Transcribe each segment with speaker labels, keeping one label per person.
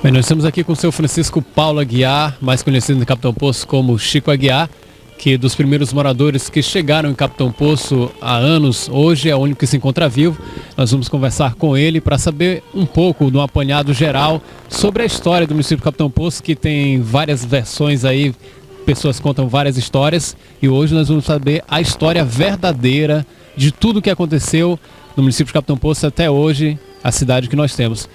Speaker 1: Bem, nós estamos aqui com o seu Francisco Paulo Aguiar, mais conhecido no Capitão Poço como Chico Aguiar, que dos primeiros moradores que chegaram em Capitão Poço há anos, hoje é o único que se encontra vivo. Nós vamos conversar com ele para saber um pouco do apanhado geral sobre a história do município de Capitão Poço, que tem várias versões aí, pessoas contam várias histórias, e hoje nós vamos saber a história verdadeira de tudo o que aconteceu no município de Capitão Poço até hoje, a cidade que nós temos.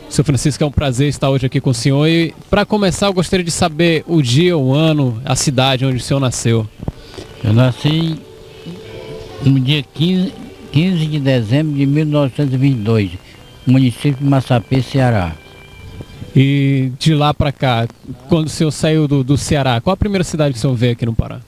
Speaker 1: Seu Francisco, é um prazer estar hoje aqui com o senhor. E para começar, eu gostaria de saber o dia, o ano, a cidade onde o senhor nasceu.
Speaker 2: Eu nasci no dia 15 de dezembro de 1922, no município de Massapê, Ceará.
Speaker 1: E de lá para cá, quando o senhor saiu do Ceará, qual a primeira cidade que o senhor veio aqui no Pará?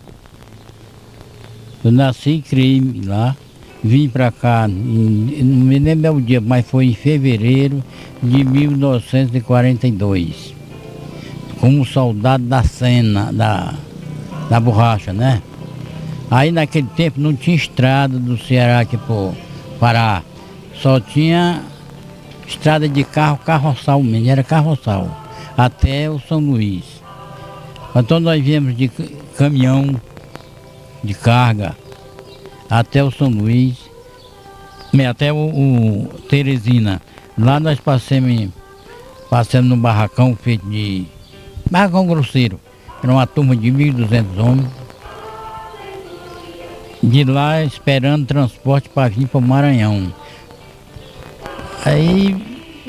Speaker 2: Eu nasci e criei lá, vim para cá, não me lembro o dia, mas foi em fevereiro de 1942, como soldado da Sena, da borracha, né? Aí naquele tempo não tinha estrada do Ceará aqui pro Pará, só tinha estrada de carroçal mesmo, era carroçal, até o São Luís. Então nós viemos de caminhão de carga até o São Luís, até o Teresina. Lá nós passamos no barracão feito de barracão grosseiro. Era uma turma de 1.200 homens. De lá esperando transporte para vir para o Maranhão. Aí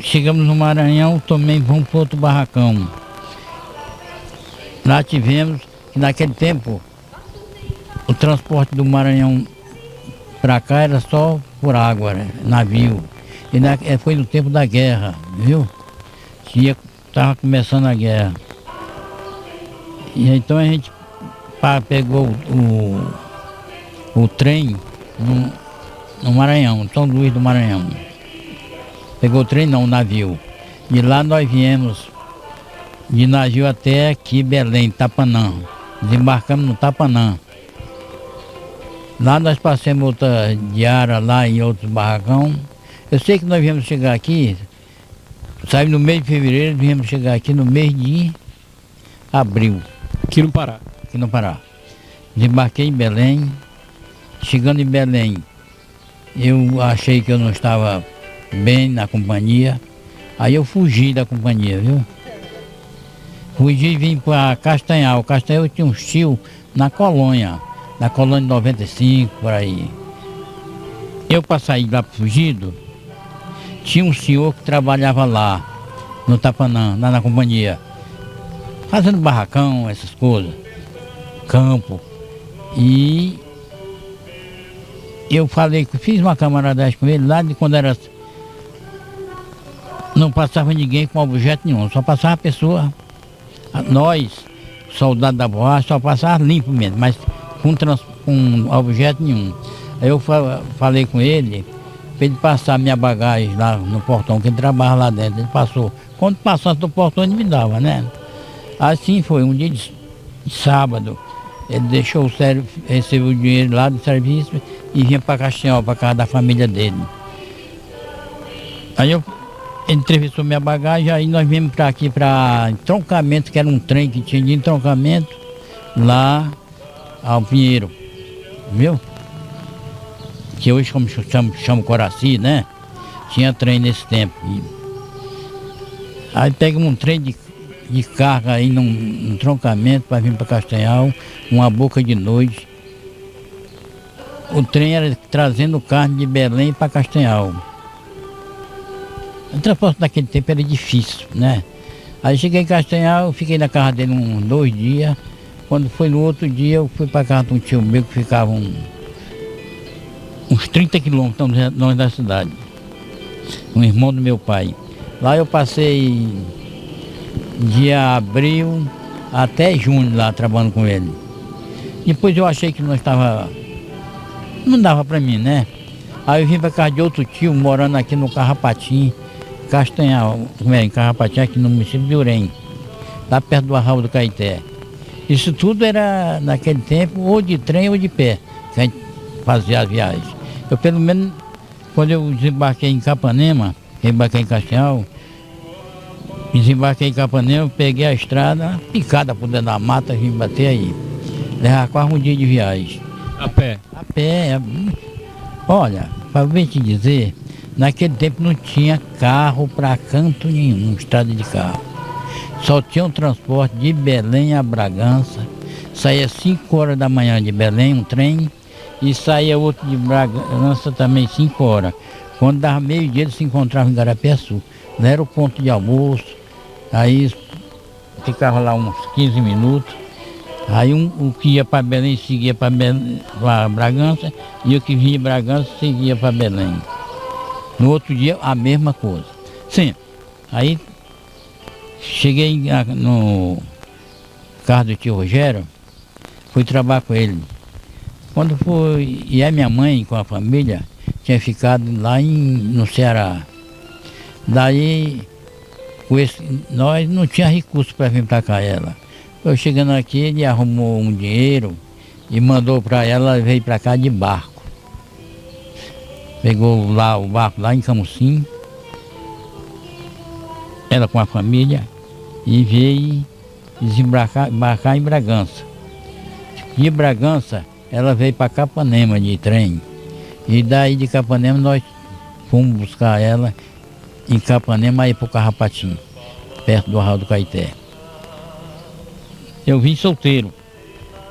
Speaker 2: chegamos no Maranhão, também vamos para outro barracão. Lá tivemos, naquele tempo, o transporte do Maranhão para cá era só por água, navio. E foi no tempo da guerra, viu? Estava começando a guerra. E então a gente pegou o trem no Maranhão, São Luís do Maranhão. Pegou o trem não, o navio. E lá nós viemos de navio até aqui, Belém, Tapanã. Desembarcamos no Tapanã. Lá nós passamos outra diária lá em outros barracão. Eu sei que nós viemos chegar aqui, saímos no mês de fevereiro, viemos chegar aqui no mês de abril.
Speaker 1: Aqui no Pará?
Speaker 2: Aqui no Pará. Desembarquei em Belém. Chegando em Belém, eu achei que eu não estava bem na companhia. Aí eu fugi da companhia, viu? Fugi e vim para Castanhal. Castanhal tinha um tio na colônia 95, por aí. Eu, para sair lá fugido, tinha um senhor que trabalhava lá, no Tapanã, lá na companhia, fazendo barracão, essas coisas, campo. E eu fiz uma camaradagem com ele lá de quando era. Não passava ninguém com objeto nenhum, só passava a pessoa, nós, soldados da borracha, só passava limpo mesmo, mas com objeto nenhum. Aí eu falei com ele, para ele passar minha bagagem lá no portão, que ele trabalha lá dentro. Ele passou. Quando passasse do portão, ele me dava, né? Assim foi, um dia de sábado, ele deixou recebeu o dinheiro lá do serviço e vinha para Castanhal, para casa da família dele. Aí ele entrevistou minha bagagem, aí nós viemos para aqui, para entroncamento, que era um trem que tinha de entroncamento, lá ao Pinheiro, viu? Que hoje como chama Coraci, né? Tinha trem nesse tempo. Aí pegamos um trem de carga aí num entroncamento para vir para Castanhal, uma boca de noite. O trem era trazendo carne de Belém para Castanhal. O transporte naquele tempo era difícil, né? Aí cheguei em Castanhal, fiquei na casa dele 2 dias. Quando foi no outro dia, eu fui para casa de um tio meu que ficava uns 30 quilômetros longe da cidade. Um irmão do meu pai. Lá eu passei de abril até junho lá trabalhando com ele. Depois eu achei que não dava para mim, né? Aí eu vim para casa de outro tio, morando aqui no Carrapatim, Castanhal, em Carrapatim, aqui no município de Urém, lá perto do Arraial do Caeté. Isso tudo era, naquele tempo, ou de trem ou de pé, que a gente fazia as viagens. Eu, pelo menos, quando eu desembarquei em Capanema, embarquei em Castanhal, Desembarquei em Capanema, peguei a estrada, picada por dentro da mata, vim bater aí. Levava quase um dia de viagem.
Speaker 1: A pé?
Speaker 2: A pé. Olha, para bem te dizer, naquele tempo não tinha carro para canto nenhum, estrada de carro. Só tinha um transporte de Belém a Bragança. Saía 5 horas da manhã de Belém, um trem, e saía outro de Bragança também 5 horas. Quando dava meio-dia, eles se encontravam em Garapiaçu. Não era o ponto de almoço. Aí ficava lá uns 15 minutos. Aí o que ia para Belém seguia para Bragança, e o que vinha de Bragança seguia para Belém. No outro dia, a mesma coisa. Sim, aí cheguei no carro do tio Rogério, fui trabalhar com ele. Quando fui, e a minha mãe com a família tinha ficado lá no Ceará. Daí, nós não tinha recurso para vir para cá ela. Eu chegando aqui, ele arrumou um dinheiro e mandou para ela, veio para cá de barco. Pegou lá o barco lá em Camusim, ela com a família, e veio embarcar em Bragança. De Bragança, ela veio para Capanema de trem. E daí de Capanema nós fomos buscar ela em Capanema, aí para o Carrapatinho, perto do Arraial do Caeté. Eu vim solteiro,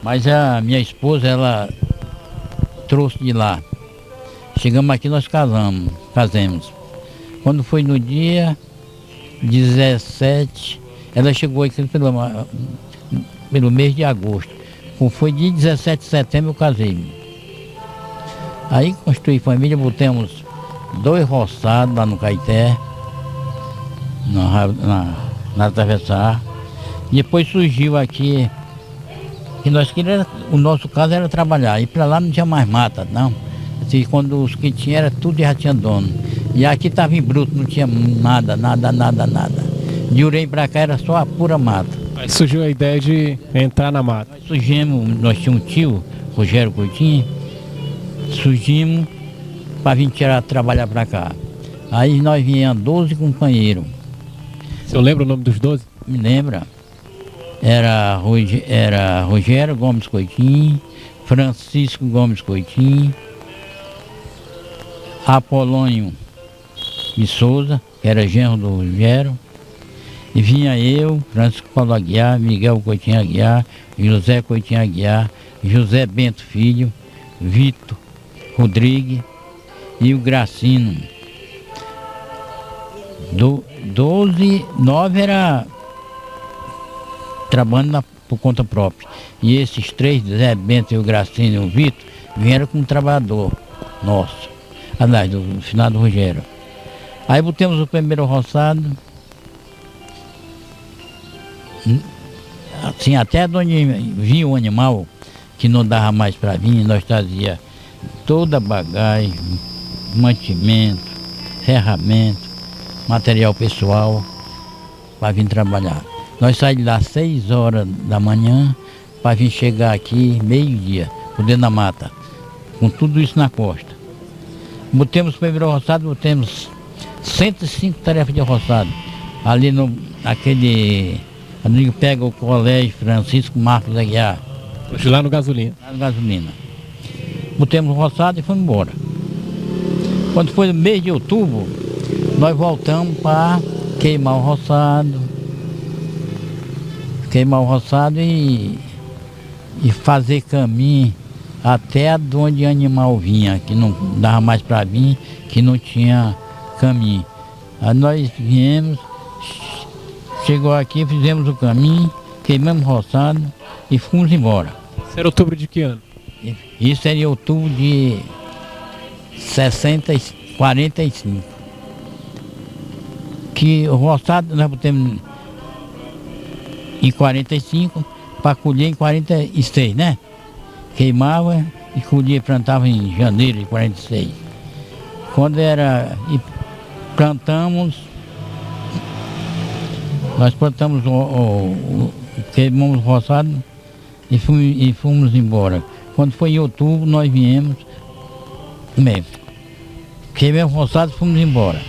Speaker 2: mas a minha esposa, ela trouxe de lá. Chegamos aqui, nós casamos. Quando foi no dia 17, ela chegou aqui pelo mês de agosto. Quando foi dia 17 de setembro, eu casei. Aí construí família, botamos 2 roçados lá no Caeté, na Atravessar. Depois surgiu aqui, que nós queríamos, o nosso caso era trabalhar, e para lá não tinha mais mata, não. Assim, quando os que tinha, era tudo já tinha dono. E aqui estava em bruto, não tinha nada. De Urém para cá era só a pura mata.
Speaker 1: Aí surgiu a ideia de entrar na mata.
Speaker 2: Nós tínhamos um tio, Rogério Coutinho, surgimos para vir trabalhar para cá. Aí nós viemos 12 companheiros.
Speaker 1: Você lembra o nome dos 12?
Speaker 2: Me lembra? Era Rogério Gomes Coutinho, Francisco Gomes Coutinho, Apolônio de Souza, que era genro do Rogério, e vinha eu, Francisco Paulo Aguiar, Miguel Coutinho Aguiar, José Coutinho Aguiar, José Bento Filho, Vitor Rodrigues e o Gracino. 9 era trabalhando por conta própria. E esses 3, Zé Bento e o Gracino e o Vitor, vieram como trabalhador nosso. Aliás, do finado Rogério. Aí botamos o primeiro roçado. Assim, até onde vinha o animal, que não dava mais para vir, nós trazia toda a bagagem, mantimento, ferramenta, material pessoal, para vir trabalhar. Nós saímos lá às 6 horas da manhã, para vir chegar aqui meio-dia, por dentro da mata, com tudo isso na costa. Botemos o primeiro roçado, botemos 105 tarefas de roçado. Ali ali pega o colégio Francisco Marcos Aguiar.
Speaker 1: Hoje lá no Gasolina.
Speaker 2: Lá no Gasolina. Botemos o roçado e fomos embora. Quando foi no mês de outubro, nós voltamos para queimar o roçado. E fazer caminho até onde o animal vinha, que não dava mais para vir, que não tinha caminho. Aí nós viemos, chegou aqui, fizemos o caminho, queimamos o roçado e fomos embora.
Speaker 1: Isso era outubro de que ano?
Speaker 2: Isso era em outubro de 45. Que o roçado nós botamos em 45 para colher em 46, né? Queimava e colhia e plantava em janeiro de 46. Quando era... E plantamos... Nós plantamos queimamos o roçado e fomos embora. Quando foi em outubro, nós viemos mesmo. Queimamos o roçado e fomos embora.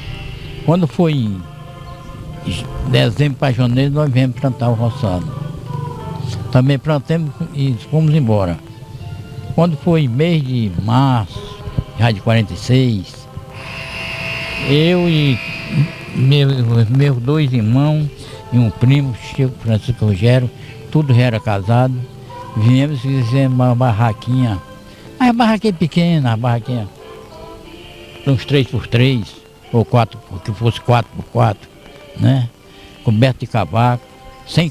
Speaker 2: Quando foi em dezembro para janeiro nós viemos plantar o roçado. Também plantamos e fomos embora. Quando foi mês de março, já de 46, eu e meus dois irmãos e um primo, Chico Francisco Rogério, tudo já era casado, viemos e fizemos uma barraquinha, mas a barraquinha pequena, a barraquinha uns 3x3, ou 4, que fosse 4x4, né? Coberto de cavaco, sem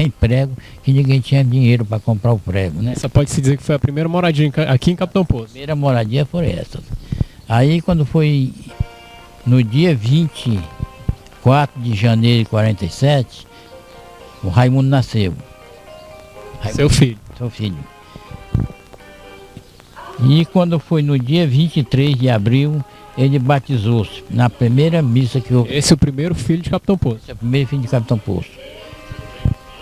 Speaker 2: prego, que ninguém tinha dinheiro para comprar o prego, né?
Speaker 1: Essa pode-se dizer que foi a primeira moradia aqui em Capitão Poço.
Speaker 2: A primeira moradia foi essa. Aí quando foi no dia 24 de janeiro de 47, o Raimundo nasceu.
Speaker 1: Seu filho.
Speaker 2: Seu filho. E quando foi no dia 23 de abril, ele batizou-se na primeira missa que houve.
Speaker 1: Esse é o primeiro filho de Capitão Poço.
Speaker 2: Esse é o primeiro filho de Capitão Poço.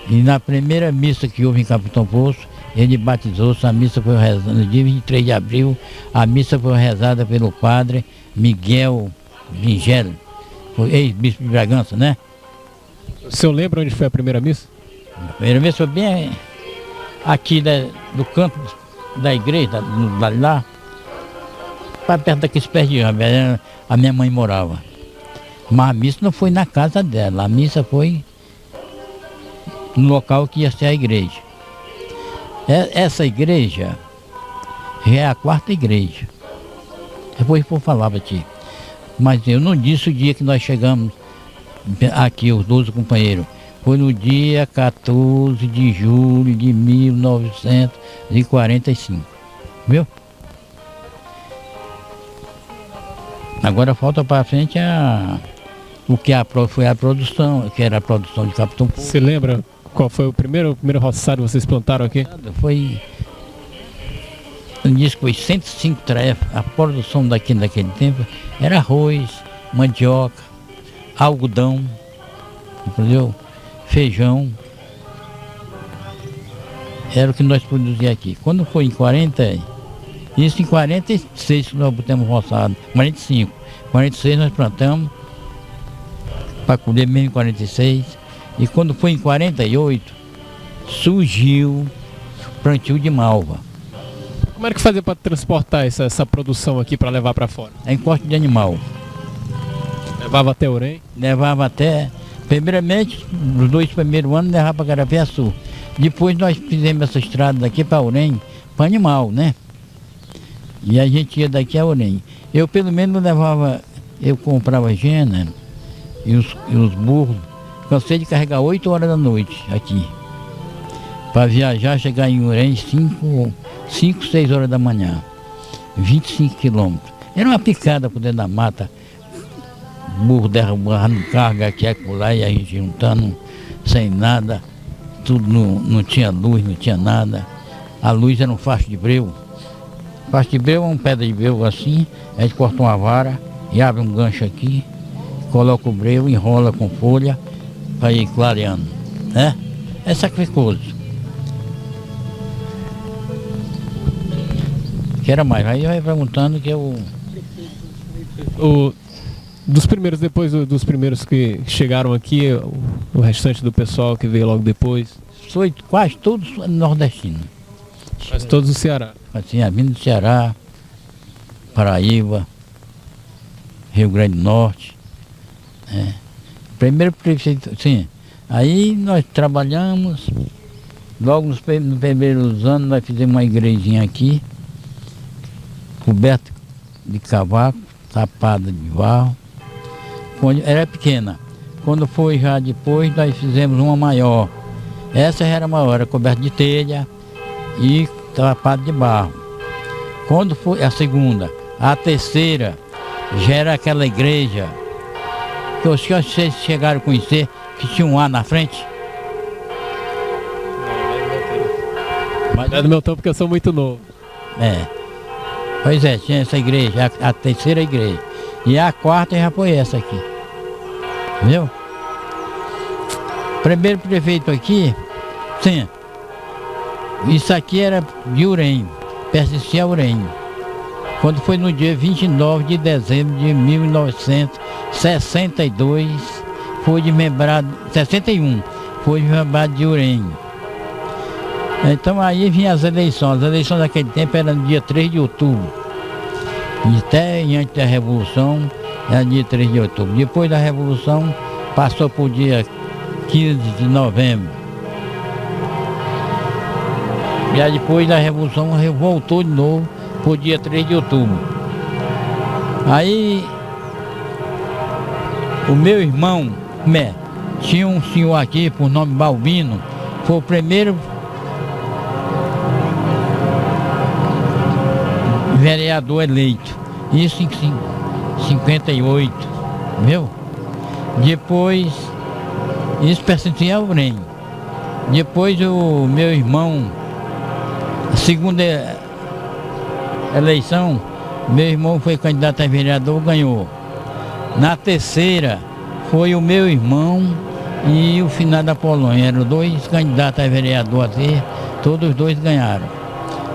Speaker 2: E na primeira missa que houve em Capitão Poço, ele batizou-se. A missa foi rezada no dia 23 de abril. A missa foi rezada pelo padre Miguel Vingel, ex-bispo de Bragança, né?
Speaker 1: O senhor lembra onde foi a primeira missa?
Speaker 2: A primeira missa foi bem aqui do campo da igreja, lá, para perto daqueles pés de árvore, a minha mãe morava. Mas a missa não foi na casa dela, a missa foi no local que ia ser a igreja. Essa igreja já é a quarta igreja. Depois vou falar para ti. Mas eu não disse o dia que nós chegamos aqui, os 12 companheiros. Foi no dia 14 de julho de 1945. Viu? Agora falta para frente o que foi a produção, que era a produção de Capitão Poço.
Speaker 1: Você lembra qual foi o primeiro roçado que vocês plantaram aqui?
Speaker 2: Foi, disse que foi 105 tarefas. A produção naquele tempo era arroz, mandioca, algodão, entendeu? Feijão. Era o que nós produzíamos aqui. Quando foi em 40, isso em 46 que nós botamos roçado, 45. 46 nós plantamos para colher mesmo em 46. E quando foi em 48, surgiu o plantio de malva.
Speaker 1: Como era que fazia para transportar essa produção aqui para levar para fora?
Speaker 2: É encosto de animal.
Speaker 1: Levava até Orém?
Speaker 2: Levava até, primeiramente, nos 2 primeiros anos, levava para Carapiaçu. Depois nós fizemos essa estrada daqui para Orém, para animal, né? E a gente ia daqui a Orém. Eu pelo menos levava, eu comprava gena e os burros. Cansei de carregar 8 horas da noite aqui. Para viajar, chegar em Orém 5, 6 horas da manhã. 25 quilômetros. Era uma picada por dentro da mata. Burro derrubando carga aqui e lá e a gente juntando sem nada. Tudo não tinha luz, não tinha nada. A luz era um facho de breu. Facho de breu é uma pedra de breu assim. A gente corta uma vara e abre um gancho aqui. Coloca o breu, enrola com folha para ir clareando, né? É sacrificoso. Quero mais, aí vai perguntando que eu...
Speaker 1: Dos primeiros, depois dos primeiros que chegaram aqui, o restante do pessoal que veio logo depois?
Speaker 2: Foi quase todos nordestinos.
Speaker 1: Quase todos do Ceará?
Speaker 2: Assim, a vindo do Ceará, Paraíba, Rio Grande do Norte. Primeiro prefeito, sim. Aí nós trabalhamos, logo nos primeiros anos nós fizemos uma igrejinha aqui, coberta de cavaco, tapada de barro. Era pequena. Quando foi já depois, nós fizemos uma maior. Essa já era maior, era coberta de telha e tapada de barro. Quando foi a segunda, a terceira, já era aquela igreja que os senhores chegaram a conhecer, que tinha um A na frente.
Speaker 1: Mas é do meu tempo porque eu sou muito novo.
Speaker 2: Pois é, tinha essa igreja, a terceira igreja. E a quarta já foi essa aqui. Entendeu? Primeiro prefeito aqui, sim. Isso aqui era de Orém, pertencia a Orém. Quando foi no dia 29 de dezembro de 1962, foi desmembrado, 61, foi desmembrado de Urém. Então aí vinham as eleições naquele tempo eram no dia 3 de outubro. E até antes da Revolução era dia 3 de outubro. Depois da Revolução passou para o dia 15 de novembro. E aí depois da Revolução voltou de novo para o dia 3 de outubro. Aí o meu irmão, tinha um senhor aqui por nome Balbino, foi o primeiro vereador eleito, isso em 58, viu? Depois, isso pertencia ao Urém. Depois o meu irmão, a segunda eleição, meu irmão foi candidato a vereador, ganhou. Na terceira, foi o meu irmão e o finado Apolônio, eram dois candidatos a vereador assim, todos os dois ganharam.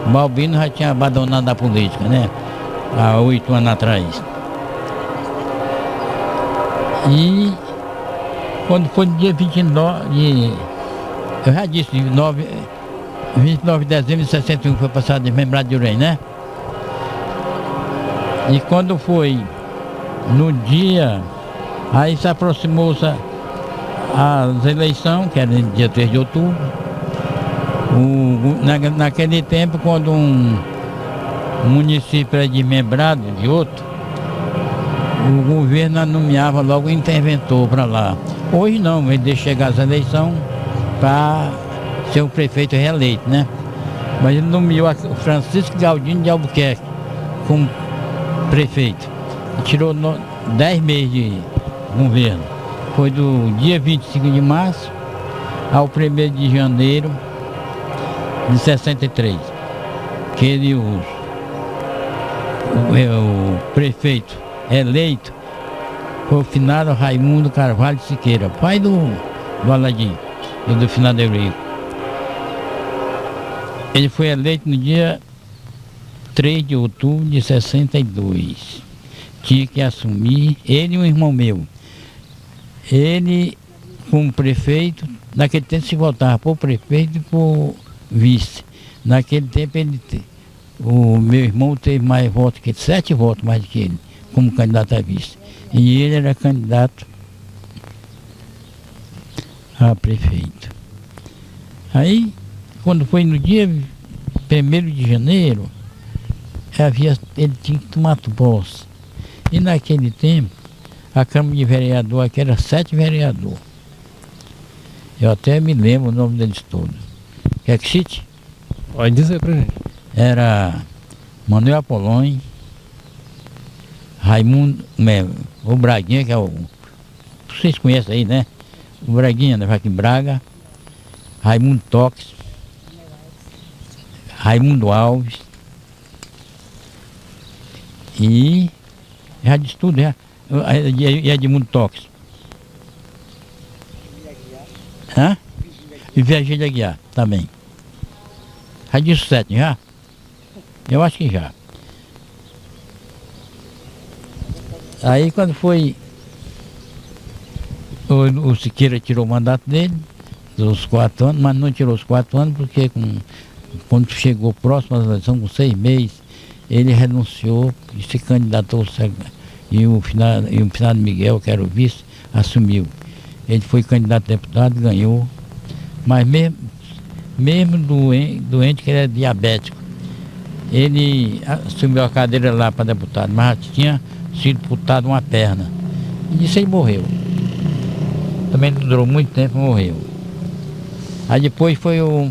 Speaker 2: O Balbino já tinha abandonado a política, né? Há 8 anos atrás. E quando foi no dia 29 de... Eu já disse, 29 de dezembro de 61 foi passado desmembrado de Urém, né? E quando foi no dia... Aí se aproximou-se as eleições, que era no dia 3 de outubro. Naquele tempo, quando um município era desmembrado de outro, o governo nomeava logo um interventor para lá. Hoje não, ele deixa chegar as eleições para ser o prefeito reeleito, né? Mas ele nomeou o Francisco Galdino de Albuquerque como prefeito. E tirou 10 meses de governo. Foi do dia 25 de março ao 1º de janeiro de 63, que ele, o prefeito eleito foi o finado Raimundo Carvalho de Siqueira, pai do Aladim, do finado Eurico. Ele foi eleito no dia 3 de outubro de 62. Tinha que assumir, ele e um irmão meu. Ele, como prefeito, naquele tempo se votava por prefeito e por vice. Naquele tempo o meu irmão teve mais votos que ele, 7 votos mais do que ele, como candidato a vice. E ele era candidato a prefeito. Aí, quando foi no dia 1º de janeiro, ele tinha que tomar posse. E naquele tempo, a Câmara de Vereador aqui era 7 vereadores. Eu até me lembro o nome deles todos. Quer que cite?
Speaker 1: Pode dizer pra gente.
Speaker 2: Era Manuel Apolônio, Raimundo, o Braguinha, que é o... Vocês conhecem aí, né? O Braguinha, né? Joaquim Braga, Raimundo Toques, Raimundo Alves, e já disse tudo, já. E Edmundo Toques. Hã? E Virgínia Aguiar, também. Já disse 7, já? Eu acho que já. Aí quando foi... O Siqueira tirou o mandato dele, dos 4 anos, mas não tirou os 4 anos porque quando chegou próximo às eleições, com 6 meses, ele renunciou e se candidatou, e o finado Miguel, que era o vice, assumiu. Ele foi candidato a deputado, ganhou, mas mesmo doente que ele era diabético, ele assumiu a cadeira lá para deputado, mas já tinha sido amputado uma perna. E disso ele morreu. Também não durou muito tempo, morreu. Aí depois foi o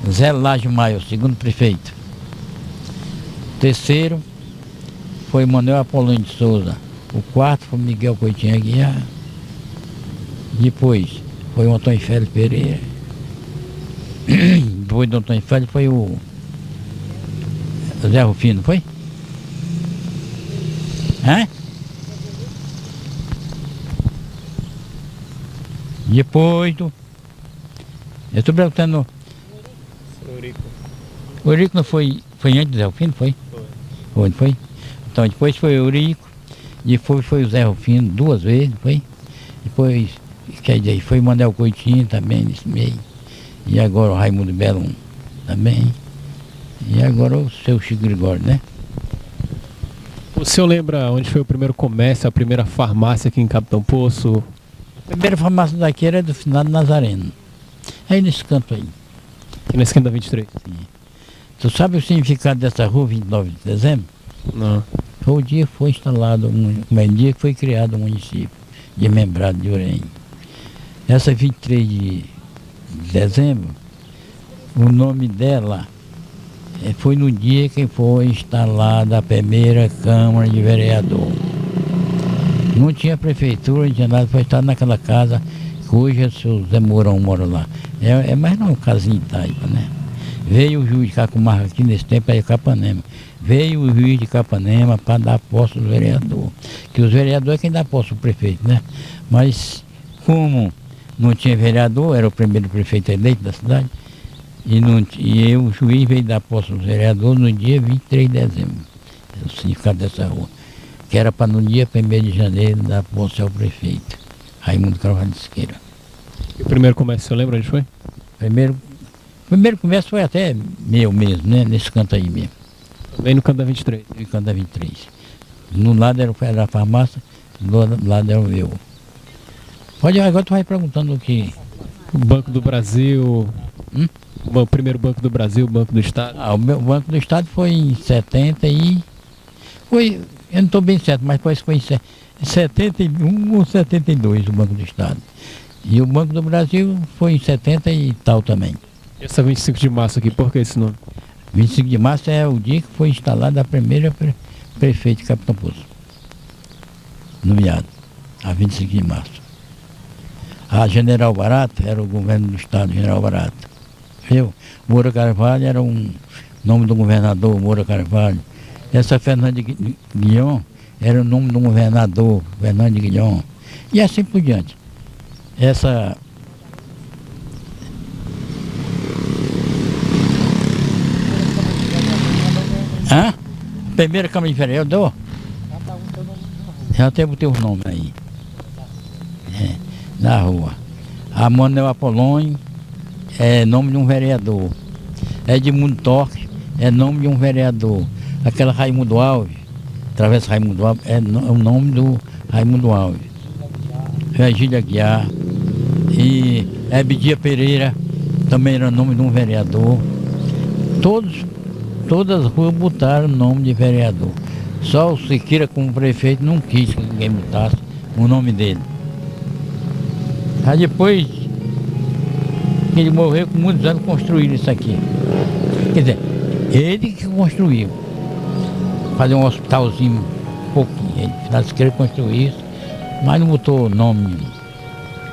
Speaker 2: Zé Laje Maia, o segundo prefeito. O terceiro foi Manuel Apolônio de Souza. O quarto foi Miguel Coitinho Aguiar. Depois foi o Antônio Félix Pereira. Depois do Antônio Félix foi o Zé Rufino, foi? Hã? Depois do... Eu estou perguntando... O Eurico não foi antes do Zé Rufino, foi? Foi, não foi? Então depois foi o Eurico, depois foi o Zé Rufino 2 vezes, foi? depois, quer dizer, foi Manuel Coutinho também nesse meio. E agora o Raimundo Belo também. E agora o seu Chico Gregório, né?
Speaker 1: O senhor lembra onde foi o primeiro comércio, a primeira farmácia aqui em Capitão Poço?
Speaker 2: A primeira farmácia daqui era do finado Nazareno. Aí nesse canto aí.
Speaker 1: Aqui na esquina da 23?
Speaker 2: Tu sabe o significado dessa rua, 29 de dezembro?
Speaker 1: Não.
Speaker 2: Foi o dia que foi instalado, o dia que foi criado o município de Membrado de Orem. Essa 23 de dezembro, o nome dela foi no dia que foi instalada a primeira Câmara de Vereador. Não tinha prefeitura, não tinha nada, foi instalado naquela casa que hoje o seu Zé Mourão mora lá. É mais não, casinha em Taipa, né? Veio o juiz de Cacumarca aqui nesse tempo, aí Capanema. Veio o juiz de Capanema para dar posse ao vereador. Que os vereadores é quem dá posse ao prefeito, né? Mas como não tinha vereador, era o primeiro prefeito eleito da cidade, o juiz veio dar posse ao vereador no dia 23 de dezembro. É o significado dessa rua. Que era para no dia 1º de janeiro dar posse ao prefeito, Raimundo Carvalho de Siqueira.
Speaker 1: E o primeiro comércio, o senhor lembra onde foi?
Speaker 2: Primeiro comércio foi até meu mesmo, né? Nesse canto aí mesmo.
Speaker 1: Também no canto da 23?
Speaker 2: No canto da 23. No lado era a farmácia, do lado era o meu. Pode, agora tu vai perguntando o que...
Speaker 1: O Banco do Brasil... O primeiro Banco do Brasil, o Banco do Estado?
Speaker 2: O meu Banco do Estado foi em 70 e... Foi, eu não estou bem certo, mas parece que foi em 71 ou 72 o Banco do Estado. E o Banco do Brasil foi em 70 e tal também.
Speaker 1: E essa 25 de março aqui, por que esse nome?
Speaker 2: 25 de março é o dia que foi instalada a primeira prefeita de Capitão Poço. Nomeado, a 25 de março. A General Barato era o governo do estado, General Barato. Viu? Moura Carvalho era um nome do governador, Moura Carvalho. Essa Fernanda de Guilhom era o nome do governador, Fernando de Guilhom. E assim por diante. Essa... Hã? Primeira Câmara de Vereador? Já até botei o nome aí. Na rua. A Manuel Apolônio é nome de um vereador. Edmundo Torque é nome de um vereador. Aquela Raimundo Alves, Travessa Raimundo Alves, é o nome do Raimundo Alves. Virgílio Aguiar. E Ebidia Pereira também era nome de um vereador. Todas as ruas botaram o nome de vereador. Só o Siqueira, como prefeito, não quis que ninguém botasse o nome dele. Aí depois que ele morreu, com muitos anos construíram isso aqui. Quer dizer, ele que construiu. Fazer um hospitalzinho, um pouquinho. Ele, na Siqueira, construiu isso, mas não botou nome nenhum.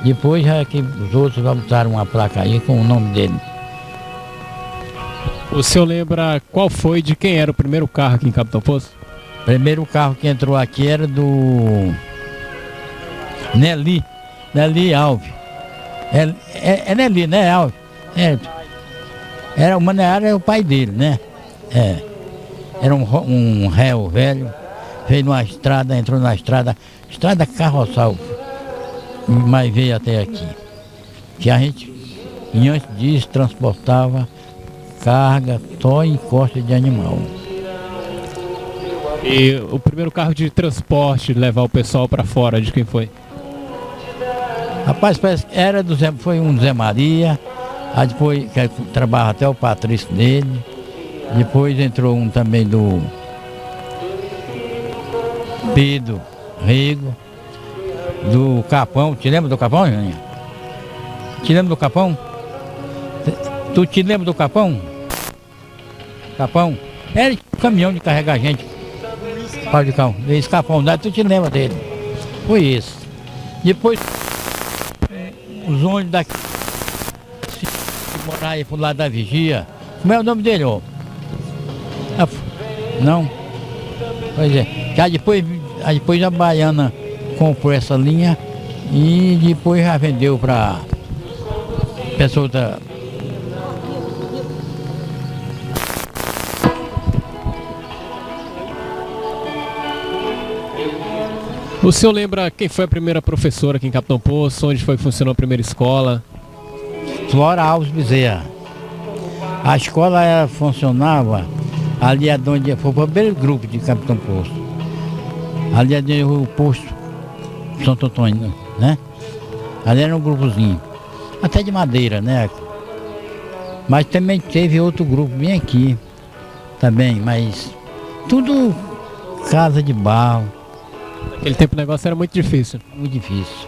Speaker 2: Depois já que os outros já botaram uma placa aí com o nome dele.
Speaker 1: O senhor lembra qual foi, de quem era o primeiro carro aqui em Capitão Poço?
Speaker 2: O primeiro carro que entrou aqui era do Nelly Alves. É Nelly, né, Alves? O Maneara é o pai dele, né? Era um réu velho, veio numa estrada, entrou na estrada carroçal, mas veio até aqui. Que a gente, e antes disso, transportava carga só em costa de animal.
Speaker 1: E o primeiro carro de transporte, levar o pessoal para fora, de quem foi?
Speaker 2: Rapaz, parece que foi um Zé Maria, aí depois que trabalha até o Patrício dele, depois entrou um também do Pedro Rego, do Capão. Te lembra do Capão, Janinha? Te lembra do Capão? Tu te lembra do Capão? Capão? Era caminhão de carregar gente. Pau de cão. Esse Capão, tu te lembra dele? Foi isso. Depois, os ônibus daqui, morar aí pro lado da Vigia. Como é o nome dele, ó? Não? Pois é. Já depois a Baiana comprou essa linha e depois já vendeu para pessoas da...
Speaker 1: O senhor lembra quem foi a primeira professora aqui em Capitão Poço? Onde foi que funcionou a primeira escola?
Speaker 2: Flora Alves Bezerra. A escola funcionava ali onde foi o primeiro grupo de Capitão Poço. Ali é o posto Santo Antônio, né? Ali era um grupozinho, até de madeira, né? Mas também teve outro grupo bem aqui, também, mas tudo casa de barro.
Speaker 1: Naquele tempo o negócio era muito difícil.
Speaker 2: Muito difícil.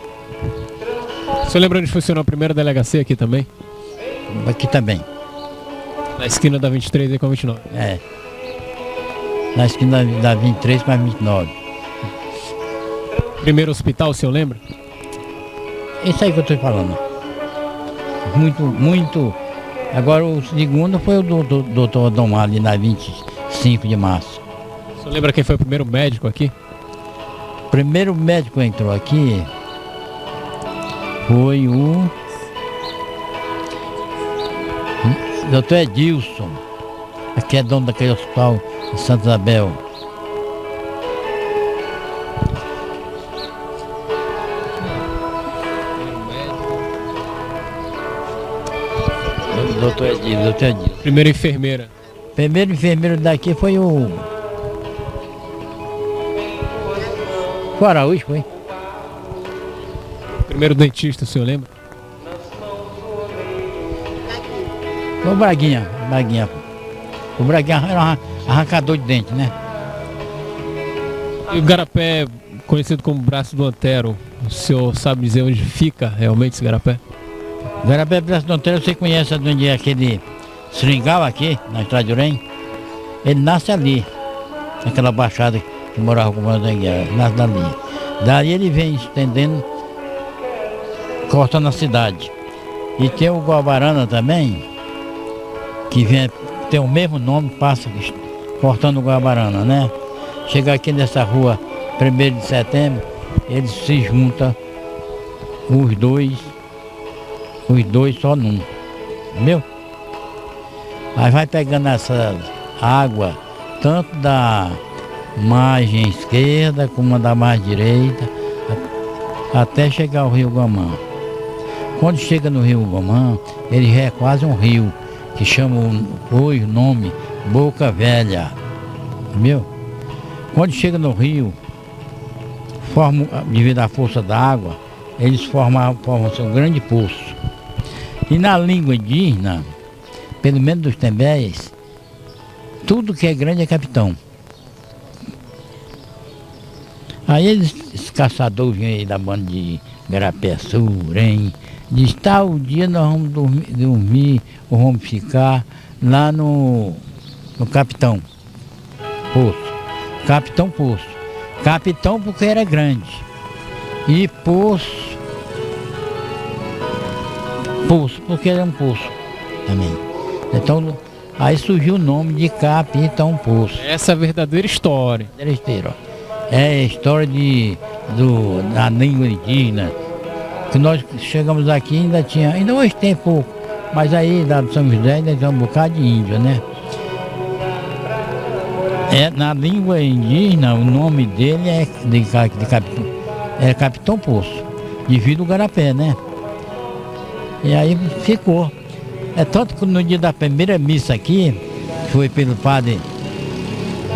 Speaker 1: O senhor lembra onde funcionou a primeira delegacia aqui também?
Speaker 2: Aqui também.
Speaker 1: Na esquina da 23 e com a 29.
Speaker 2: É. Na esquina da 23 com a 29.
Speaker 1: Primeiro hospital, o senhor lembra?
Speaker 2: Isso aí que eu estou falando. Muito. Agora o segundo foi o doutor Adomar ali na 25 de março.
Speaker 1: O senhor lembra quem foi o primeiro médico aqui?
Speaker 2: O primeiro médico que entrou aqui foi o doutor Edilson, que é dono daquele hospital em Santa Isabel. Doutor Edilson.
Speaker 1: Primeira enfermeira.
Speaker 2: Primeiro enfermeiro daqui foi o Araújo, foi?
Speaker 1: Primeiro dentista, o senhor lembra?
Speaker 2: Foi o Braguinha. O Braguinha era um arrancador de dente, né?
Speaker 1: E o Garapé, conhecido como Braço do Antero, o senhor sabe dizer onde fica realmente esse Garapé?
Speaker 2: O Garapé Braço do Antero, você conhece onde é aquele seringal aqui, na Estrada de Urém? Ele nasce ali, naquela baixada que morava com o Mano da Guerra, nasce dali. Daí ele vem estendendo, cortando a cidade. E tem o Guabarana também, que tem o mesmo nome, passa cortando o Guabarana, né? Chega aqui nessa rua 1º de setembro, eles se juntam, os dois só num, entendeu? Aí vai pegando essa água, tanto da margem esquerda como da margem direita, até chegar ao Rio Gomã. Quando chega no Rio Gomã, ele já é quase um rio, que chama hoje o nome Boca Velha, entendeu? Quando chega no rio, devido à força da água, eles formam um grande poço. E na língua indígena, pelo menos dos Tembés, tudo que é grande é capitão. Aí esses caçadores vêm aí da banda de Garapé Sul, Urém, diz, tal dia nós vamos dormir ou vamos ficar lá no Capitão Poço. Capitão Poço. Capitão porque era grande. E Poço porque era um poço também. Então, aí surgiu o nome de Capitão Poço.
Speaker 1: Essa é a verdadeira história.
Speaker 2: É a história da língua indígena. Que nós chegamos aqui ainda hoje tem pouco, mas aí lá do São José ainda tem um bocado de índio, né? Na língua indígena, o nome dele é Capitão Poço, devido ao Garapé, né? E aí ficou. É tanto que no dia da primeira missa aqui, que foi pelo padre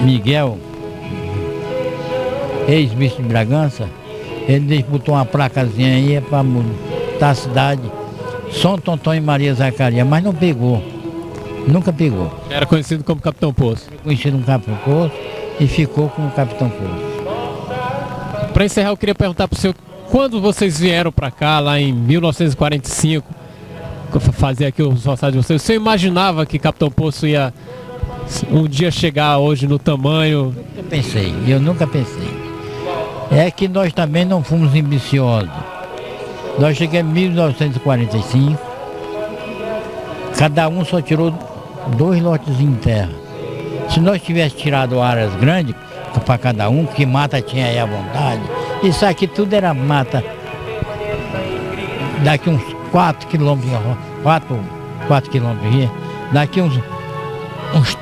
Speaker 2: Miguel, ex-bispo de Bragança, ele botou uma placazinha aí para mudar a cidade, Santo Antônio e Maria Zacarias, mas não pegou, nunca pegou.
Speaker 1: Era conhecido como Capitão Poço.
Speaker 2: Era conhecido como Capitão Poço e ficou como Capitão Poço.
Speaker 1: Para encerrar, eu queria perguntar para o senhor, quando vocês vieram para cá, lá em 1945, fazer aqui os roçados de vocês, o senhor imaginava que Capitão Poço ia um dia chegar hoje no tamanho?
Speaker 2: Eu nunca pensei. É que nós também não fomos ambiciosos. Nós chegamos em 1945, cada um só tirou 2 lotes de terra. Se nós tivéssemos tirado áreas grandes para cada um, que mata tinha aí à vontade, isso aqui tudo era mata. Daqui uns 4 quilômetros, 4 quilômetros, daqui uns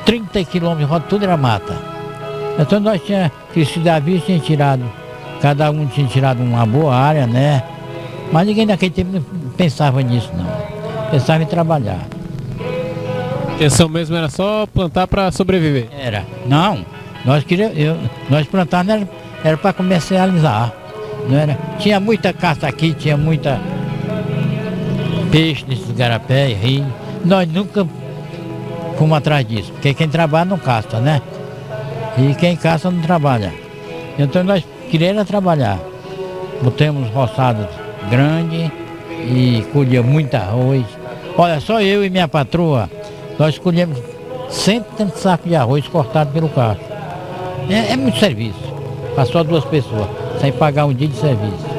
Speaker 2: 30 quilômetros, tudo era mata. Então nós tínhamos, que se Davi tinha tirado Cada um tinha tirado uma boa área, né? Mas ninguém naquele tempo não pensava nisso, não. Pensava em trabalhar.
Speaker 1: A intenção mesmo era só plantar para sobreviver.
Speaker 2: Era. Não, nós plantávamos era para comercializar. Não era? Tinha muita caça aqui, tinha muita peixe nesses garapés, rio. Nós nunca fomos atrás disso, porque quem trabalha não caça, né? E quem caça não trabalha. Então nós queríamos trabalhar. Botamos roçadas grandes e colhia muito arroz. Olha, só eu e minha patroa, nós colhemos 130 sacos de arroz cortado pelo carro. É muito serviço, para só 2 pessoas, sem pagar um dia de serviço.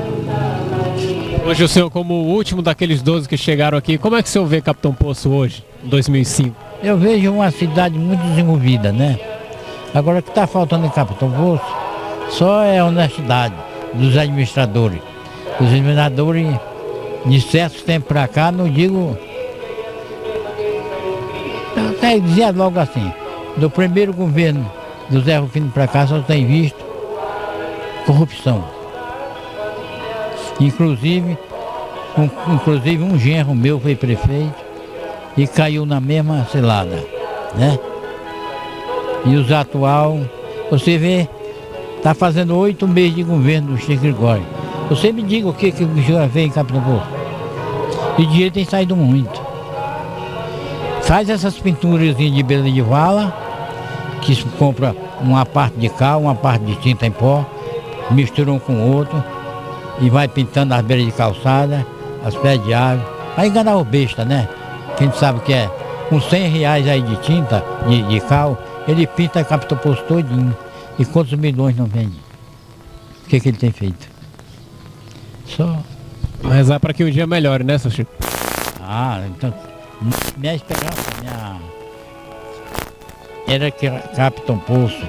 Speaker 1: Hoje o senhor, como o último daqueles 12 que chegaram aqui, como é que o senhor vê Capitão Poço hoje, em 2005?
Speaker 2: Eu vejo uma cidade muito desenvolvida, né? Agora o que está faltando em Capitão Poço só é a honestidade dos administradores. Os administradores, de certos tempos para cá, não digo... Até dizia logo assim, do primeiro governo do Zé Rufino para cá só tem visto corrupção. Inclusive um genro meu foi prefeito e caiu na mesma cilada, né? E os atual, você vê, está fazendo 8 meses de governo do Chico Gregório. Você me diga o que o senhor fez em Capitão Poço. E dinheiro tem saído muito. Faz essas pinturas de beira de vala, que se compra uma parte de cal, uma parte de tinta em pó, mistura um com o outro e vai pintando as beiras de calçada, as pés de árvore. Vai enganar o besta, né? Quem sabe que é com R$100 aí de tinta, de cal, ele pinta Capitão Poço todinho. E quantos milhões não vende? O que ele tem feito? Só...
Speaker 1: Rezar para que o dia melhore, né, seu Chico?
Speaker 2: Então, minha esperança, era que Capitão Poço.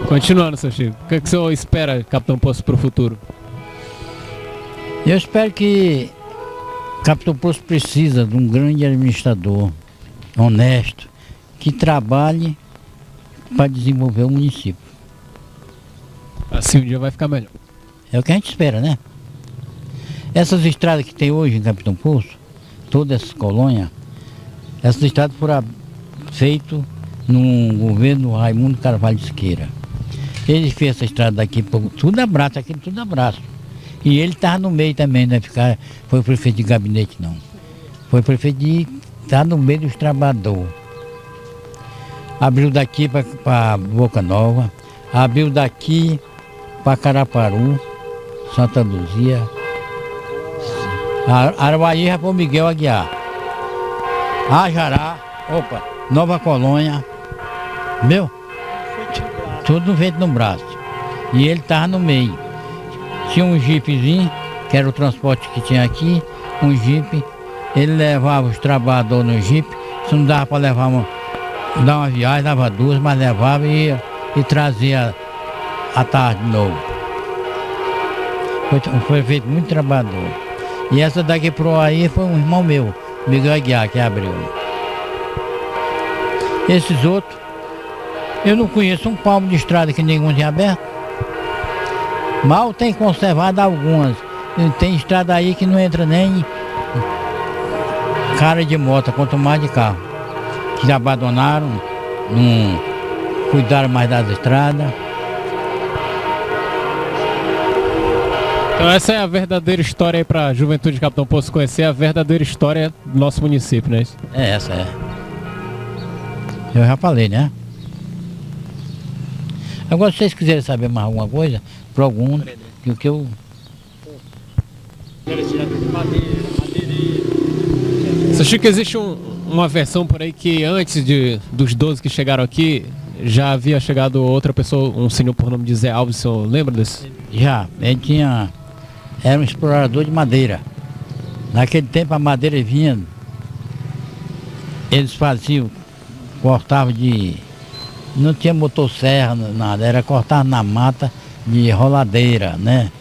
Speaker 1: Continuando, seu Chico, o que o senhor espera, Capitão Poço, para o futuro?
Speaker 2: Eu espero que Capitão Poço precisa de um grande administrador, honesto, que trabalhe para desenvolver o município.
Speaker 1: Assim o dia vai ficar melhor.
Speaker 2: É o que a gente espera, né? Essas estradas que tem hoje em Capitão Poço, todas essas colônias, essas estradas foram feitas no governo Raimundo Carvalho de Siqueira. Ele fez essa estrada daqui, tudo abraço, aqui tudo abraço. E ele estava no meio também, não é ficar, foi prefeito de gabinete não. Foi prefeito de estar no meio dos trabalhadores. Abriu daqui para Boca Nova, abriu daqui para Caraparu, Santa Luzia, Araguaí já foi Miguel Aguiar, Ajará, Nova Colônia, tudo feito no braço. E ele estava no meio. Tinha um jipezinho, que era o transporte que tinha aqui, um jipe, ele levava os trabalhadores no jipe, se não dava para levar dar uma viagem, dava 2, mas levava e trazia à tarde de novo. Foi feito muito trabalhador. E essa daqui pro aí foi um irmão meu, Miguel Aguiar, que abriu. Esses outros, eu não conheço um palmo de estrada que nenhum tinha aberto. Mal tem conservado algumas. Tem estrada aí que não entra nem cara de moto, quanto mais de carro. Que abandonaram, não cuidaram mais das estradas.
Speaker 1: Então essa é a verdadeira história aí para a juventude de Capitão Poço conhecer, a verdadeira história do nosso município, não é isso?
Speaker 2: Essa é. Eu já falei, né? Agora, se vocês quiserem saber mais alguma coisa, pergunta, que o que eu...
Speaker 1: Seu Chico, existe uma versão por aí que antes dos 12 que chegaram aqui, já havia chegado outra pessoa, um senhor por nome de Zé Alves, o senhor lembra desse?
Speaker 2: Já, ele era um explorador de madeira. Naquele tempo a madeira vinha, eles faziam, cortavam não tinha motosserra, nada, era cortar na mata de roladeira, né?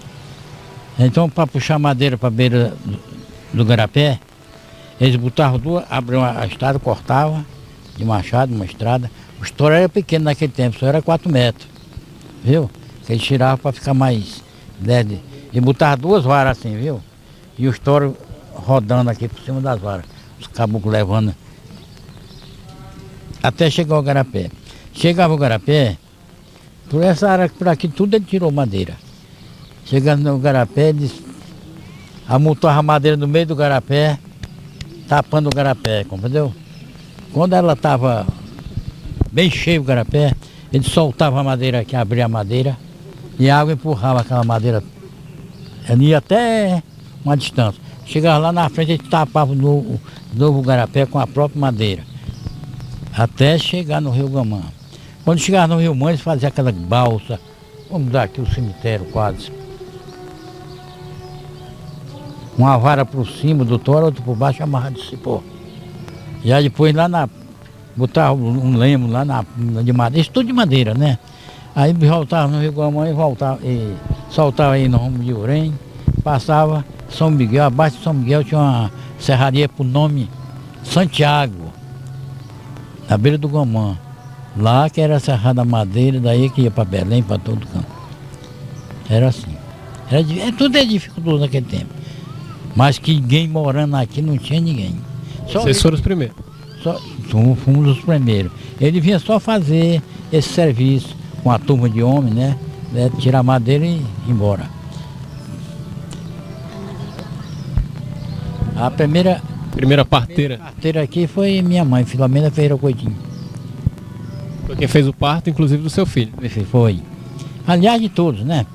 Speaker 2: Então para puxar madeira para a beira do garapé, eles botavam 2, abriam a estrada, cortavam de machado, uma estrada, Os touros eram pequenos naquele tempo, só era 4 metros, viu? Que eles tiravam para ficar mais leve. E botava 2 varas assim, viu? E os touros rodando aqui por cima das varas. Os caboclos levando. Até chegar ao garapé. Chegava o garapé, por essa área por aqui tudo ele tirou madeira. Chegando no garapé, ele amontoava a madeira no meio do garapé, tapando o garapé, compreendeu? Quando ela estava bem cheio o garapé, ele soltava a madeira aqui, abria a madeira e a água empurrava aquela madeira. Ele ia até uma distância. Chegava lá na frente, ele tapava de novo o garapé com a própria madeira. Até chegar no Rio Gamã. Quando chegava no Rio Mãe, eles faziam aquela balsa. Vamos dar aqui o cemitério quase. Uma vara por cima do touro, outra por baixo, amarrado de cipó. E aí depois lá botava um lemo lá de madeira, isso tudo de madeira, né? Aí voltava no Rio Gamã e soltava aí no rumo de Urém, passava São Miguel, abaixo de São Miguel tinha uma serraria por nome Santiago, na beira do Gamã. Lá que era a Serrada Madeira, daí que ia para Belém, para todo canto. Era assim. Tudo é dificultoso naquele tempo. Mas que ninguém morando aqui não tinha ninguém.
Speaker 1: Vocês foram os primeiros?
Speaker 2: Fomos os primeiros. Ele vinha só fazer esse serviço com a turma de homens, né? Tirar madeira e ir embora. A primeira
Speaker 1: parteira
Speaker 2: aqui foi minha mãe, Filomena Ferreira Coutinho.
Speaker 1: Foi quem fez o parto, inclusive, do seu filho.
Speaker 2: Foi. Aliás, de todos, né?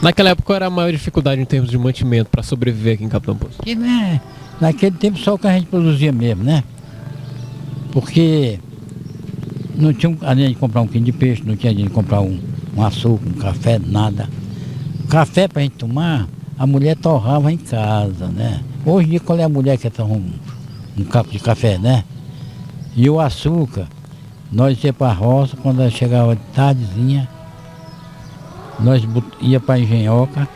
Speaker 1: Naquela época, qual era a maior dificuldade em termos de mantimento para sobreviver aqui em Capitão Poço?
Speaker 2: E, né, naquele tempo só o que a gente produzia mesmo, né? Porque não tinha além de comprar um quilo de peixe, não tinha de comprar um açúcar, um café, nada. O café para a gente tomar, a mulher torrava em casa, né? Hoje em dia, qual é a mulher que torra um capo de café, né? E o açúcar, nós ia para a roça, quando chegava de tardezinha, nós ia para a engenhoca,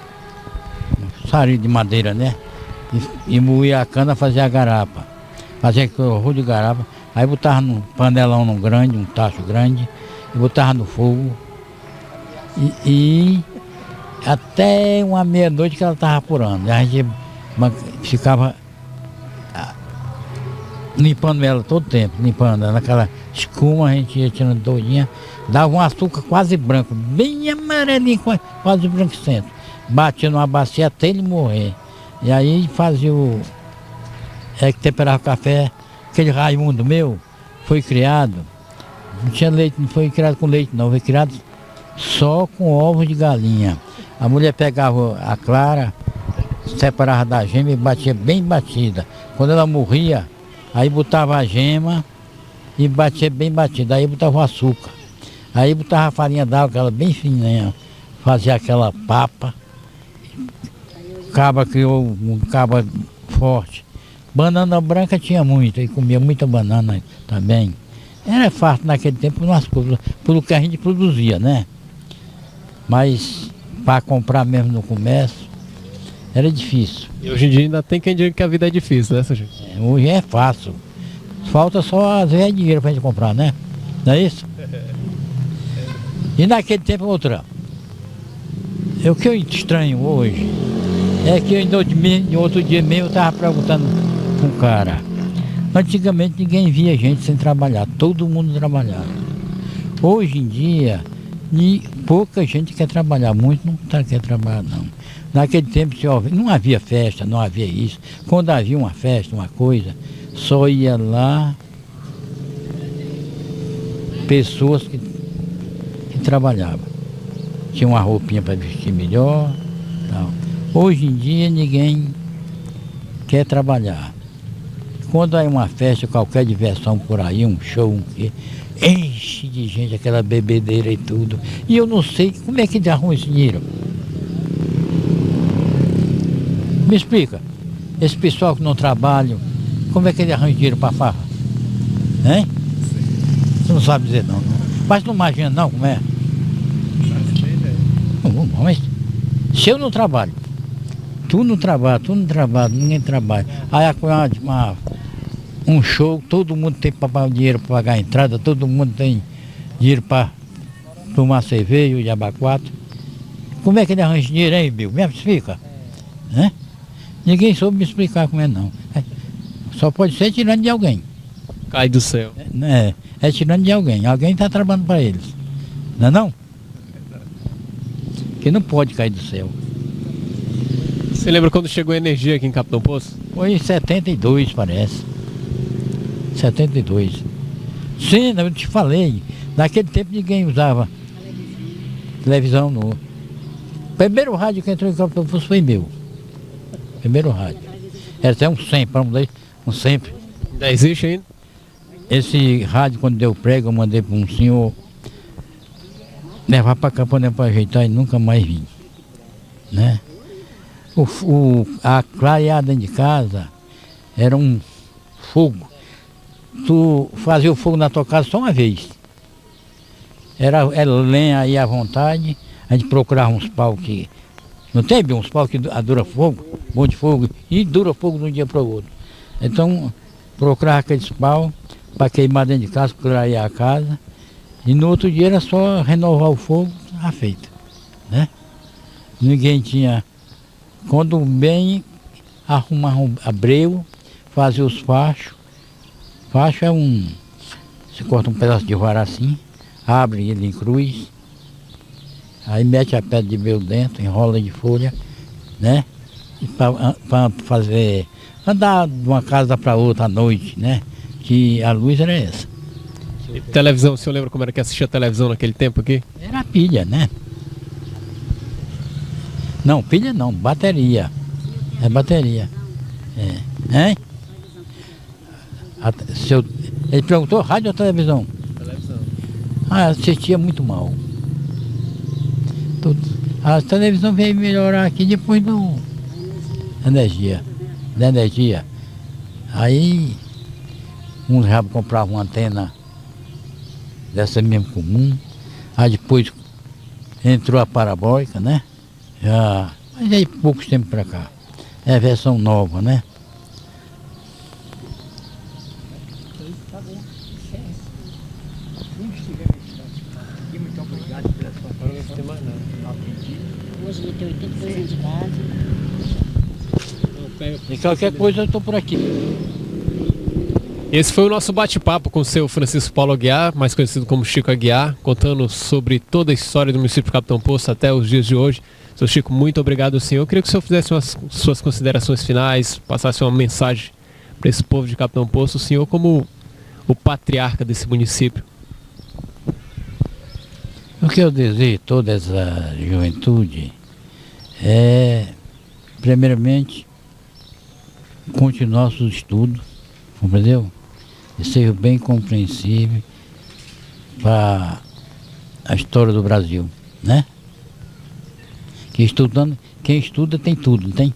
Speaker 2: sarilho de madeira, né? E moía a cana, fazia a garapa. Fazia aquele rolo de garapa. Aí botava num panelão grande, um tacho grande, e botava no fogo. E até uma meia-noite que ela estava apurando. A gente ficava limpando ela todo o tempo, limpando ela, naquela escuma, a gente ia tirando todinha, dava um açúcar quase branco, bem amarelinho, quase branquicento. Batia numa bacia até ele morrer. E aí fazia que temperava o café. Aquele Raimundo meu foi criado, não tinha leite, não foi criado com leite não, foi criado só com ovos de galinha. A mulher pegava a clara, separava da gema e batia bem batida. Quando ela morria, aí botava a gema e batia bem batida, aí botava o açúcar. Aí botava a farinha d'água, aquela bem fininha, fazia aquela papa. Caba criou um caba forte. Banana branca tinha muito, e comia muita banana também. Era fácil naquele tempo, pelo que a gente produzia, né? Mas para comprar mesmo no comércio, era difícil.
Speaker 1: E hoje em dia ainda tem quem diga que a vida é difícil, né, gente?
Speaker 2: Hoje é fácil. Falta só, às vezes, dinheiro para a gente comprar, né? Não é isso? E naquele tempo, outra. O que eu estranho hoje é que no outro dia mesmo eu estava perguntando com um cara. Antigamente ninguém via gente sem trabalhar, todo mundo trabalhava. Hoje em dia, pouca gente quer trabalhar, muito não quer trabalhar não. Naquele tempo não havia festa, não havia isso. Quando havia uma festa, uma coisa, só ia lá pessoas que trabalhavam. Tinha uma roupinha para vestir melhor. Tal. Hoje em dia ninguém quer trabalhar. Quando há uma festa, qualquer diversão por aí, um show, enche de gente, aquela bebedeira e tudo. E eu não sei como é que arruma esse dinheiro. Me explica. Esse pessoal que não trabalha, como é que ele arranja dinheiro para farra? Hein? Você não sabe dizer não. Mas não imagina não como é. Mas se eu não trabalho, tudo no trabalho, ninguém trabalha. Aí um show, todo mundo tem dinheiro para pagar a entrada, todo mundo tem dinheiro para tomar cerveja, o diabaquato. Como é que ele arranja dinheiro, hein, Bill? Me explica. Né? Ninguém soube me explicar como é, não. Só pode ser tirando de alguém.
Speaker 1: Cai do céu.
Speaker 2: É tirando de alguém. Alguém está trabalhando para eles. Não é não? Que não pode cair do céu.
Speaker 1: Você lembra quando chegou a energia aqui em Capitão Poço?
Speaker 2: Foi em 72, parece. 72. Sim, eu te falei. Naquele tempo ninguém usava televisão. No primeiro rádio que entrou em Capitão Poço foi meu. Primeiro rádio. Era até um sempre, um sempre.
Speaker 1: Ainda existe ainda?
Speaker 2: Esse rádio, quando deu prego, eu mandei para um senhor levar para cá para ajeitar e nunca mais vim. Né? A clareada dentro de casa era um fogo. Tu fazia o fogo na tua casa só uma vez. Era lenha aí à vontade, a gente procurava uns pau que... Não tem, uns pau que dura fogo, bom de fogo, e dura fogo de um dia para o outro. Então, procurava aqueles pau para queimar dentro de casa, clarear a casa. E no outro dia era só renovar o fogo, estava feito. Né? Ninguém tinha... Quando bem, arrumava um abreu, fazia os fachos. Facho é você corta um pedaço de vara assim, abre ele em cruz, aí mete a pedra de breu dentro, enrola de folha, né? Para fazer, andar de uma casa para outra à noite, né? Que a luz era essa.
Speaker 1: E televisão, o senhor lembra como era que assistia a televisão naquele tempo aqui?
Speaker 2: Era pilha, né? Não, pilha não, bateria. É bateria. Hein? Ele perguntou rádio ou televisão?
Speaker 1: Televisão.
Speaker 2: Assistia muito mal. A televisão veio melhorar aqui depois da energia. Aí uns já compravam uma antena dessa mesmo comum. Aí depois entrou a parabólica, né? Mas aí poucos tempos para cá. É a versão nova, né? Muito obrigado pela sua participação.
Speaker 3: Hoje ele tem 82 anos de idade.
Speaker 2: E qualquer coisa eu estou por aqui.
Speaker 1: Esse foi o nosso bate-papo com o seu Francisco Paulo Aguiar, mais conhecido como Chico Aguiar, contando sobre toda a história do município de Capitão Poço até os dias de hoje. Seu Chico, muito obrigado ao senhor. Eu queria que o senhor fizesse suas considerações finais, passasse uma mensagem para esse povo de Capitão Poço, o senhor como o patriarca desse município.
Speaker 2: O que eu desejo a toda essa juventude é, primeiramente, continuar seus estudos, compreendeu? E seja bem compreensível para a história do Brasil, né? Quem estuda tem tudo, não tem?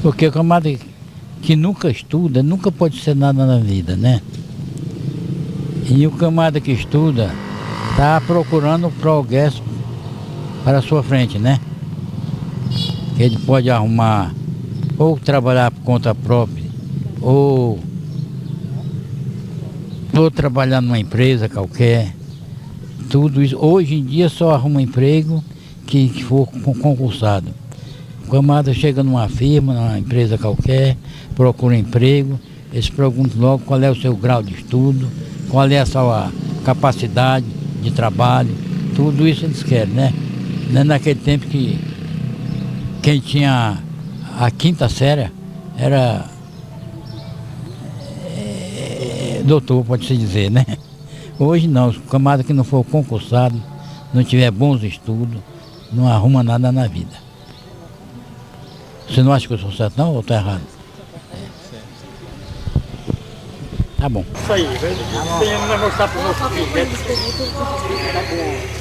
Speaker 2: Porque o camarada que nunca estuda, nunca pode ser nada na vida, né? E o camarada que estuda está procurando o progresso para a sua frente, né? Ele pode arrumar, ou trabalhar por conta própria, ou trabalhar numa empresa qualquer. Tudo isso, hoje em dia só arruma emprego que for concursado. O camarada chega numa firma, numa empresa qualquer, procura emprego, eles perguntam logo qual é o seu grau de estudo, qual é a sua capacidade de trabalho, tudo isso eles querem, né? Não é naquele tempo que quem tinha a quinta série era doutor, pode-se dizer, né? Hoje não, o camarada que não for concursado, não tiver bons estudos, não arruma nada na vida. Você não acha que eu sou certo não ou estou errado? Tá bom. Isso aí, tem que mostrar para o nosso filho. Tá bom.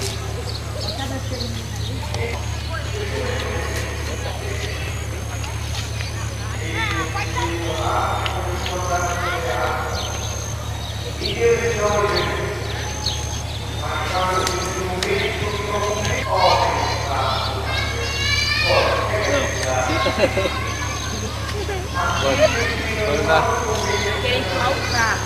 Speaker 2: E
Speaker 4: Quem faltar.